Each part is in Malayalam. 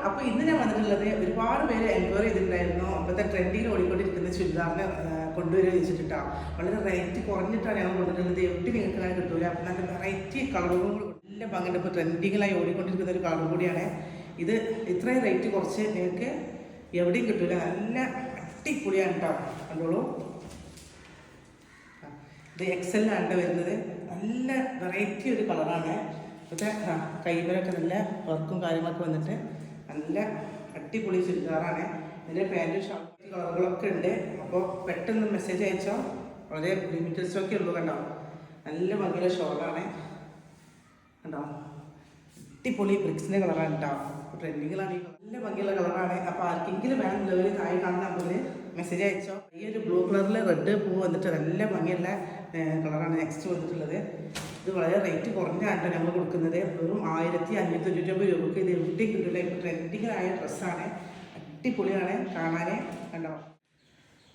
അപ്പോൾ ഇന്ന് ഞാൻ വന്നിട്ടുള്ളത് ഒരുപാട് പേര് എൻക്വയറി ചെയ്തിട്ടുണ്ടായിരുന്നു. അപ്പോഴത്തെ ട്രെൻഡിങ്ങിൽ ഓടിക്കൊണ്ടിരിക്കുന്ന ചുരിദാറിനെ കൊണ്ടുവരിക വെച്ചിട്ടാണ്. വളരെ റേറ്റ് കുറഞ്ഞിട്ടാണ് ഞങ്ങൾ കൊണ്ടിട്ടുള്ളത്. എവിടെ നിങ്ങൾക്ക് അങ്ങനെ കിട്ടൂല. അപ്പം നല്ല വെറൈറ്റി കളറും കൂടി നല്ല ഭംഗിയുണ്ട്. ഇപ്പോൾ ട്രെൻഡിങ്ങിലായി ഓടിക്കൊണ്ടിരിക്കുന്ന ഒരു കളർ കൂടിയാണ് ഇത്. ഇത്രയും റേറ്റ് കുറച്ച് നിങ്ങൾക്ക് എവിടെയും കിട്ടൂല. നല്ല അടിപൊളിയാണ് കേട്ടോ. കണ്ടോളൂ, ഇത് എക്സലാണ് വരുന്നത്. നല്ല വെറൈറ്റി ഒരു കളറാണ്. ഇപ്പോഴത്തെ കൈവരൊക്കെ നല്ല വർക്കും കാര്യങ്ങളൊക്കെ വന്നിട്ട് നല്ല അടിപൊളി ചുരിദാറാണ്. ഇതിൻ്റെ പാൻറ്റും ഷർട്ട് കളറുകളൊക്കെ ഉണ്ട്. അപ്പോൾ പെട്ടെന്ന് മെസ്സേജ് അയച്ചോ. വളരെ ലിമിറ്റഡ് സ്റ്റോക്കേ ഉള്ളൂ. കണ്ടോ, നല്ല ഭംഗിയുള്ള ഷോളാണ്. കണ്ടോ, അടിപൊളി ബ്രിക്സിൻ്റെ കളറാണ് കേട്ടോ. ട്രെൻഡിങ്ങിലാണ്. നല്ല ഭംഗിയുള്ള കളറാണ്. അപ്പോൾ ആർക്കെങ്കിലും വേണമെന്നുള്ളവർ താഴെ കാണുന്ന നമ്പറിൽ മെസ്സേജ് അയച്ചോ. ഈ ഒരു ബ്ലൂ കളറിൽ റെഡ് പൂ വന്നിട്ട് നല്ല ഭംഗിയുള്ള കളറാണ് നെക്സ്റ്റ് വന്നിട്ടുള്ളത്. ഇത് വളരെ റേറ്റ് കുറഞ്ഞാണ് ഞങ്ങൾ കൊടുക്കുന്നത്. വെറും 1590 രൂപയ്ക്ക് ഇത് എവിടെയും കിട്ടില്ല. ഇപ്പോൾ ട്രെൻഡിങ്ങിലായ ഡ്രസ്സാണ്. അടിപൊളിയാണ് കാണാൻ. കണ്ടോ,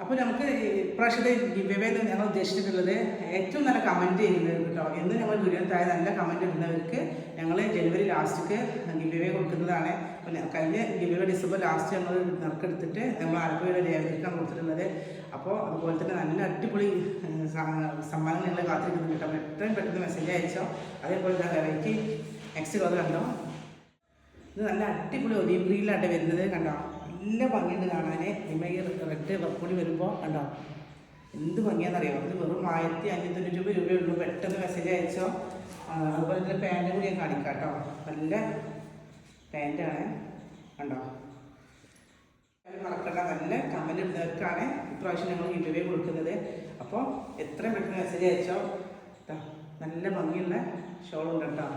അപ്പോൾ നമുക്ക് ഇപ്രാവശ്യത്തെ ഗിവ് അവേ ഞങ്ങൾ ഉദ്ദേശിച്ചിട്ടുള്ളത് ഏറ്റവും നല്ല കമൻറ്റ് ചെയ്യുന്നവർക്ക് കേട്ടോ. എന്ന് ഞങ്ങൾ വീഡിയോ താഴെ നല്ല കമൻറ്റ് ഇടുന്നവർക്ക് ഞങ്ങൾ ജനുവരി ലാസ്റ്റിക്ക് ഗിവ് അവേ കൊടുക്കുന്നതാണ്. പിന്നെ കഴിഞ്ഞ ഗിവ് അവേ ഡിസംബർ ലാസ്റ്റ് ഞങ്ങൾ നറുക്കെടുത്തിട്ട് നമ്മൾ ആലപ്പുഴയുടെ രേഖയ്ക്കാണ് കൊടുത്തിട്ടുള്ളത്. അപ്പോൾ അതുപോലെ തന്നെ നല്ല അടിപൊളി സമ്മാനം ഞങ്ങൾ കാത്തിരിക്കുന്നുണ്ട് കേട്ടോ. എത്രയും പെട്ടെന്ന് മെസ്സേജ് അയച്ചോ. അതേപോലെ തന്നെ വെറൈറ്റി നെക്സ്റ്റ് കളർ കണ്ടോ. ഇത് നല്ല അടിപൊളി ഒലീവ് ഗ്രീനിലാണ് വരുന്നത്. കണ്ടോ, നല്ല ഭംഗിയുണ്ട് കാണാൻ. ഈ റെഡ് വർക്കൂടി വരുമ്പോൾ കണ്ടോ എന്ത് ഭംഗിയാണെന്നറിയാമോ. ഇത് വെറും 1590 രൂപയുള്ളൂ. പെട്ടെന്ന് മെസ്സേജ് അയച്ചോ. അതുപോലെ തന്നെ പാൻറ്റും കൂടി ഞാൻ കാണിക്കാം കേട്ടോ. നല്ല പാൻറ്റാണ്. കണ്ടോ, മറക്കണ്ട. നല്ല കമൻറ്റ് ഇടുന്നവർക്കാണ് ഇപ്രാവശ്യം ഞങ്ങൾ ഗിവ് അവേ കൊടുക്കുന്നത്. അപ്പോൾ എത്രയും പെട്ടെന്ന് മെസ്സേജ് അയച്ചോ. നല്ല ഭംഗിയുള്ള ഷോളുണ്ട് കേട്ടോ.